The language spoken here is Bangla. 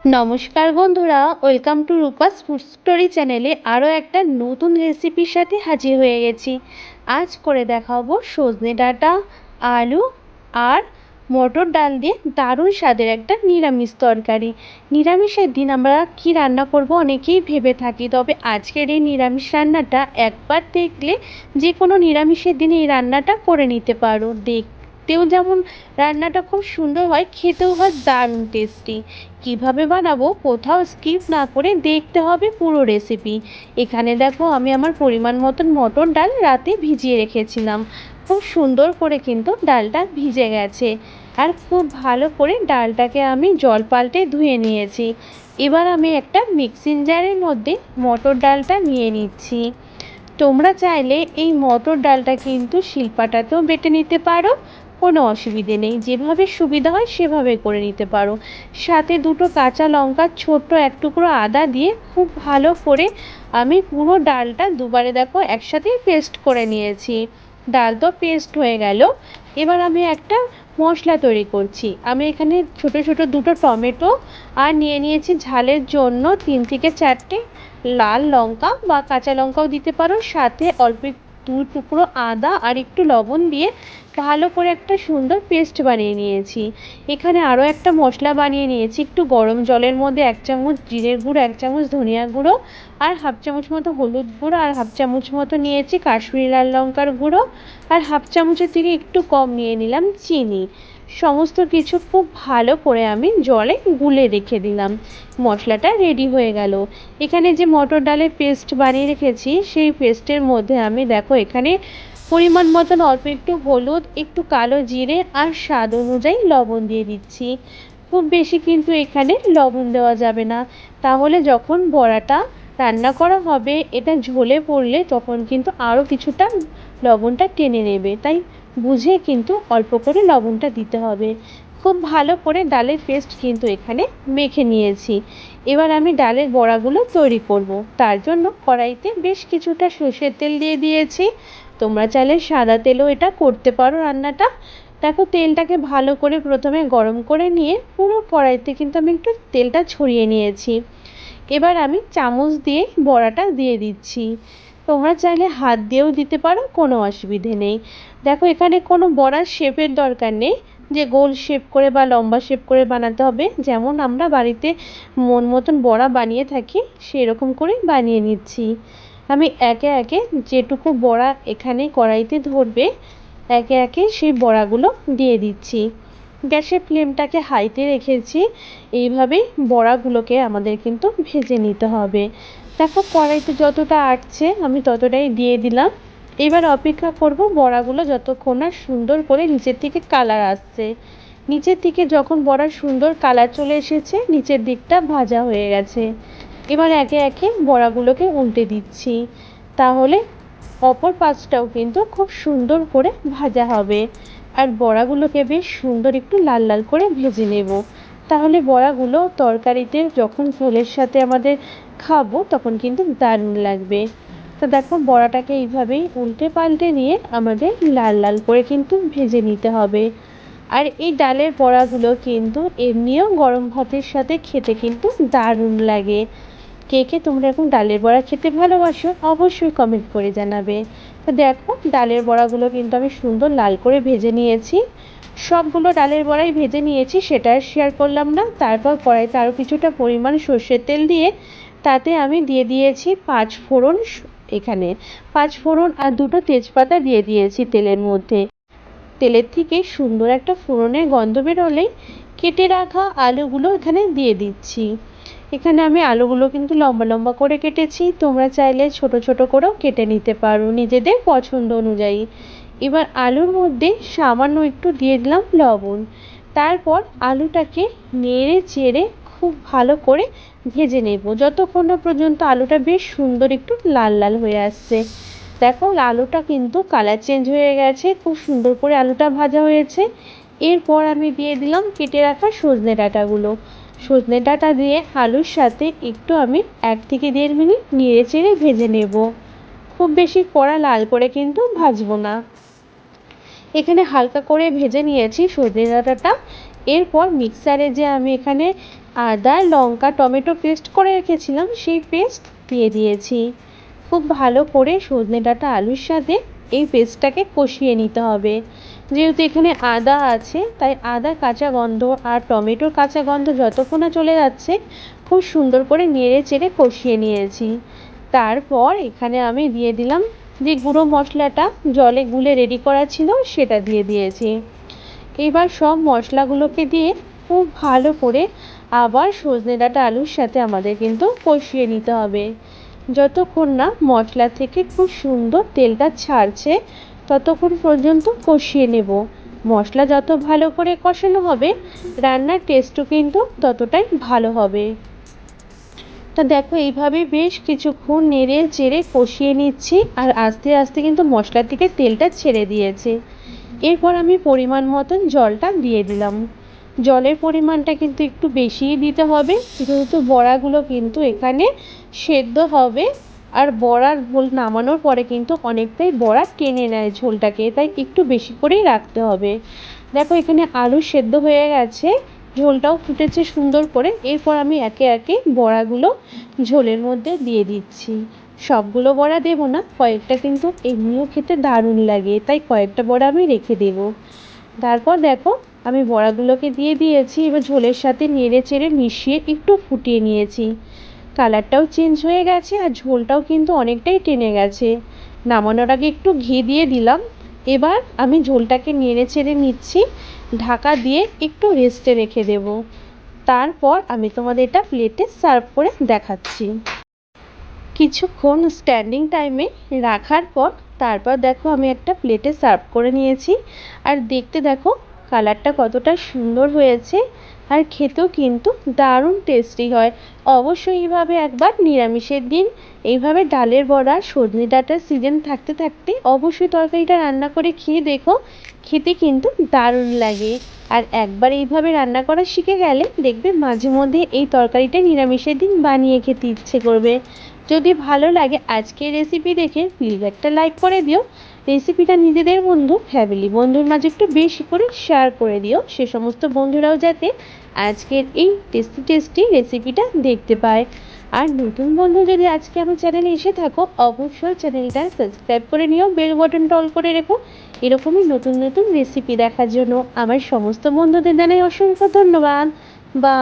নমস্কার বন্ধুরা, welcome to Rupa's food story চ্যানেলে আরও একটা নতুন রেসিপির সাথে হাজির হয়ে গেছি। আজ করে দেখাবো সজনে ডাঁটা, আলু আর মটর ডাল দিয়ে দারুণ স্বাদের একটা নিরামিষ তরকারি। নিরামিষের দিন আমরা কি রান্না করব অনেকেই ভেবে থাকি, তবে আজকের এই নিরামিষ রান্নাটা একবার দেখলে যে কোনো নিরামিষের দিনে এই রান্নাটা করে নিতে পারো। দেখতেও যেমন রান্নাটা খুব সুন্দর হয়, খেতেও হয় দারুণ টেস্টি। কিভাবে বানাবো কোথাও স্কিপ না করে দেখতে হবে পুরো রেসিপি। এখানে দেখো, আমি আমার পরিমাণ মতন মটর ডাল রাতে ভিজিয়ে রেখেছিলাম। খুব সুন্দর করে কিন্তু ডালটা ভিজে গেছে, আর খুব ভালো করে ডালটাকে আমি জল পাল্টে ধুয়ে নিয়েছি। এবার আমি একটা মিক্সিং জারের মধ্যে মটর ডালটা নিয়ে নিচ্ছি। তোমরা চাইলে এই মটর ডালটা কিন্তু শিলপাটাতেও বেটে নিতে পারো, কোনো অসুবিধে নেই। যেভাবে সুবিধা হয় সেভাবে করে নিতে পারো। সাথে দুটো কাঁচা লঙ্কা, ছোট্ট এক টুকরো আদা দিয়ে খুব ভালো করে আমি পুরো ডালটা দুবারে দেখো একসাথেই পেস্ট করে নিয়েছি। ডাল তো পেস্ট হয়ে গেল। এবার আমি একটা মশলা তৈরি করছি। আমি এখানে ছোট ছোট দুটো টমেটো আর নিয়ে নিয়েছি ঝালের জন্য 3 থেকে 4টে লাল লঙ্কা বা কাঁচা লঙ্কাও দিতে পারো। সাথে অল্প 2 টুকরো আদা আর একটু লবণ দিয়ে ভালো করে একটা সুন্দর পেস্ট বানিয়ে নিয়েছি। এখানে আরও একটা মশলা বানিয়ে নিয়েছি। একটু গরম জলের মধ্যে 1 চামচ জিরের গুঁড়ো, 1 চামচ ধনিয়া গুঁড়ো আর হাফ চামচ মতো হলুদ গুঁড়ো আর হাফ চামচ মতো নিয়েছি কাশ্মীরি লাল লঙ্কার গুঁড়ো, আর হাফ চামচের থেকে একটু কম নিয়ে নিলাম চিনি। সমস্ত কিছু খুব ভালো করে আমি জলে গুলে রেখে দিলাম। মশলাটা রেডি হয়ে গেল। এখানে যে মটর ডালের পেস্ট বানিয়ে রেখেছি সেই পেস্টের মধ্যে আমি দেখো এখানে পরিমাণ মতন অল্প একটু হলুদ, একটু কালো জিরে আর স্বাদ অনুযায়ী লবণ দিয়ে দিচ্ছি। খুব বেশি কিন্তু এখানে লবণ দেওয়া যাবে না, তাহলে যখন বড়াটা রান্না করা হবে এটা ঝোলে পড়লে তখন কিন্তু আরও কিছুটা লবণটা টেনে নেবে, তাই বুঝে কিন্তু অল্প করে লবণটা দিতে হবে। খুব ভালো করে ডালের পেস্ট কিন্তু এখানে মেখে নিয়েছি। এবার আমি ডালের বড়াগুলো তৈরি করব। তার জন্য কড়াইতে বেশ কিছুটা সর্ষের তেল দিয়ে দিয়েছি। তোমরা চাইলে সাদা তেলেও এটা করতে পারো রান্নাটা। দেখো, তেলটাকে ভালো করে প্রথমে গরম করে নিয়ে পুরো কড়াইতে কিন্তু আমি একটু তেলটা ছড়িয়ে নিয়েছি। এবার আমি চামচ দিয়ে বড়াটা দিয়ে দিচ্ছি। তোমরা চাইলে হাত দিয়েও দিতে পারো, কোনো অসুবিধে নেই। দেখো, এখানে কোনো বড়ার শেপের দরকার নেই যে গোল শেপ করে বা লম্বা শেপ করে বানাতে হবে। যেমন আমরা বাড়িতে মন মতন বড়া বানিয়ে থাকি সেরকম করে বানিয়ে নিচ্ছি। আমি একে একে যেটুকু বড়া এখানে কড়াইতে ধরবে একে একে সেই বড়াগুলো দিয়ে দিচ্ছি। গ্যাসের ফ্লেমটাকে হাইতে রেখেছি। এইভাবেই বড়াগুলোকে আমাদের কিন্তু ভেজে নিতে হবে। দেখো, কড়াইতে যতটা আটছে আমি ততটাই দিয়ে দিলাম। এবার অপেক্ষা করব বড়াগুলো যতক্ষণ না সুন্দর করে নিচের থেকে কালার আসছে। নিচের থেকে যখন বড়ার সুন্দর কালার চলে এসেছে, নিচের দিকটা ভাজা হয়ে গেছে। এবার একে একে বড়াগুলোকে উল্টে দিচ্ছি, তাহলে অপর পাশটাও কিন্তু খুব সুন্দর করে ভাজা হবে। আর বড়াগুলোকে বেশ সুন্দর একটু লাল লাল করে ভেজে নেব, তাহলে বড়াগুলো তরকারিতে যখন ঝোলের সাথে আমাদের খাবো তখন কিন্তু দারুণ লাগবে। তো দেখো, বড়াটাকে এইভাবেই উল্টে পাল্টে নিয়ে আমাদের লাল লাল করে কিন্তু ভেজে নিতে হবে। আর এই ডালের বড়াগুলো কিন্তু এমনিও গরম ভাতের সাথে খেতে কিন্তু দারুণ লাগে। কে কে তোমরা এখন ডালের বড়া খেতে ভালোবাসো অবশ্যই কমেন্ট করে জানাবে। তো দেখো, ডালের বড়াগুলো কিন্তু আমি সুন্দর লাল করে ভেজে নিয়েছি। সবগুলো ডালের বড়াই ভেজে নিয়েছি, সেটা আর শেয়ার করলাম না। তারপর কড়াইতে আরও কিছুটা পরিমাণ সর্ষের তেল দিয়ে তাতে আমি দিয়ে দিয়েছি 5 ফোড়ন। এখানে 5 ফোড়ন আর দুটো তেজপাতা দিয়ে দিয়েছি তেলের মধ্যে। তেলের থেকে সুন্দর একটা ফোড়নের গন্ধ বেরোলেই কেটে রাখা আলুগুলো এখানে দিয়ে দিচ্ছি। এখানে আমি আলুগুলো কিন্তু লম্বা লম্বা করে কেটেছি, তোমরা চাইলে ছোট ছোট করেও কেটে নিতে পারো নিজেদের পছন্দ অনুযায়ী। এবার আলুর মধ্যে সামান্য একটু দিয়ে দিলাম লবণ। তারপর আলুটাকে নেড়ে চেড়ে খুব ভালো করে ভেজে নেব যতক্ষণ না পর্যন্ত আলুটা বেশ সুন্দর একটু লাল লাল হয়ে আসছে। দেখো, আলুটা কিন্তু কালার চেঞ্জ হয়ে গেছে, খুব সুন্দর করে আলুটা ভাজা হয়েছে। এরপর আমি দিয়ে দিলাম কেটে রাখা সজনে ডাঁটাগুলো। সজনে ডাঁটা দিয়ে আলুর সাথে একটু আমি 1 থেকে 1.5 মিনিট নেড়ে চেড়ে ভেজে নেব। খুব বেশি কড়া লাল করে কিন্তু ভাজবো না। এখানে হালকা করে ভেজে নিয়েছি সজনে ডাঁটাটা। এরপর মিক্সারে যে আমি এখানে আদা লঙ্কা টমেটো পেস্ট করে রেখেছিলাম, সেই পেস্ট দিয়ে দিয়েছি। খুব ভালো করে সজনে ডাঁটা আলুর সাথে এই পেস্টটাকে কষিয়ে নিতে হবে। যেহেতু এখানে আদা আছে, তাই আদা কাঁচা গন্ধ আর টমেটোর কাঁচা গন্ধ যতক্ষণ না চলে যাচ্ছে খুব সুন্দর করে নেড়ে চেড়ে কষিয়ে নিয়েছি। তারপর এখানে আমি দিয়ে দিলাম যে গুঁড়ো মশলাটা জলে গুলে রেডি করা ছিল, সেটা দিয়ে দিয়েছি। এবার সব মশলাগুলোকে দিয়ে খুব ভালো করে আবার সজনে ডাঁটা আলুর সাথে আমাদের কিন্তু কষিয়ে নিতে হবে। যতক্ষণ না মশলা থেকে খুব সুন্দর তেলটা ছাড়ছে ততক্ষণ পর্যন্ত কষিয়ে নেব। মশলা যত ভালো করে কষানো হবে রান্নার টেস্টও কিন্তু ততটাই ভালো হবে। তা দেখো এইভাবে বেশ কিছুক্ষণ নেড়ে চেড়ে কষিয়ে নিচ্ছি, আর আস্তে আস্তে কিন্তু মশলার থেকে তেলটা ছেড়ে দিয়েছে। এরপর আমি পরিমাণ মতন জলটা দিয়ে দিলাম। জলের পরিমাণটা কিন্তু একটু বেশিই দিতে হবে, যেহেতু বড়াগুলো কিন্তু এখানে সেদ্ধ হবে। আর বড়ার ঝোল নামানোর পরে কিন্তু অনেকটাই বড়া টেনে নেয় ঝোলটাকে, তাই একটু বেশি করেই রাখতে হবে। দেখো এখানে আলু সেদ্ধ হয়ে গেছে, ঝোলটাও ফুটেছে সুন্দর করে। এরপর আমি একে একে বড়াগুলো ঝোলের মধ্যে দিয়ে দিচ্ছি। সবগুলো বড়া দেবো না, কয়েকটা কিন্তু এমনিও খেতে দারুণ লাগে, তাই কয়েকটা বড়া আমি রেখে দেবো। তারপর দেখো আমি বড়াগুলোকে দিয়ে দিয়েছি। এবার ঝোলের সাথে নেড়ে চেড়ে মিশিয়ে একটু ফুটিয়ে নিয়েছি। কালারটাও চেঞ্জ হয়ে গেছে আর ঝোলটাও কিন্তু অনেকটাই টেনে গেছে। নামানোর আগে একটু ঘি দিয়ে দিলাম। এবার আমি ঝোলটাকে নেড়ে চেড়ে নিচ্ছি, ঢাকা দিয়ে একটু রেস্টে রেখে দেব। তারপর আমি তোমাদের এটা প্লেটে সার্ভ করে দেখাচ্ছি। কিছুক্ষণ স্ট্যান্ডিং টাইমে রাখার পর তারপর দেখো আমি একটা প্লেটে সার্ভ করে নিয়েছি। আর দেখতে দেখো কালারটা কতটা সুন্দর হয়েছে, আর খেতেও কিন্তু দারুণ টেস্টি হয়। অবশ্যই এইভাবে একবার নিরামিষের দিন এইভাবে ডালের বড়া সজনে ডাঁটার সিজন থাকতে থাকতে অবশ্যই তরকারিটা রান্না করে খেয়ে দেখো, খেতে কিন্তু দারুণ লাগে। আর একবার এইভাবে রান্না করা শিখে গেলে দেখবে মাঝে মধ্যে এই তরকারিটা নিরামিষের দিন বানিয়ে খেতে ইচ্ছে করবে। যদি ভালো লাগে আজকের রেসিপি দেখে প্লিজ একটা লাইক করে দিও। রেসিপিটা নিজেদের বন্ধু ফ্যামিলি বন্ধুর মাঝে একটু বেশি করে শেয়ার করে দিও, সে সমস্ত বন্ধুরাও যাতে আজকের এই টেস্টি টেস্টি রেসিপিটা দেখতে পায়। আর নতুন বন্ধু যদি আজকে আমার চ্যানেলে এসে থাকো অবশ্যই চ্যানেলটা সাবস্ক্রাইব করে নিও, বেল বাটনটা অল করে রেখো এরকমই নতুন নতুন রেসিপি দেখার জন্য। আমার সমস্ত বন্ধুদের জানাই অসংখ্য ধন্যবাদ। বা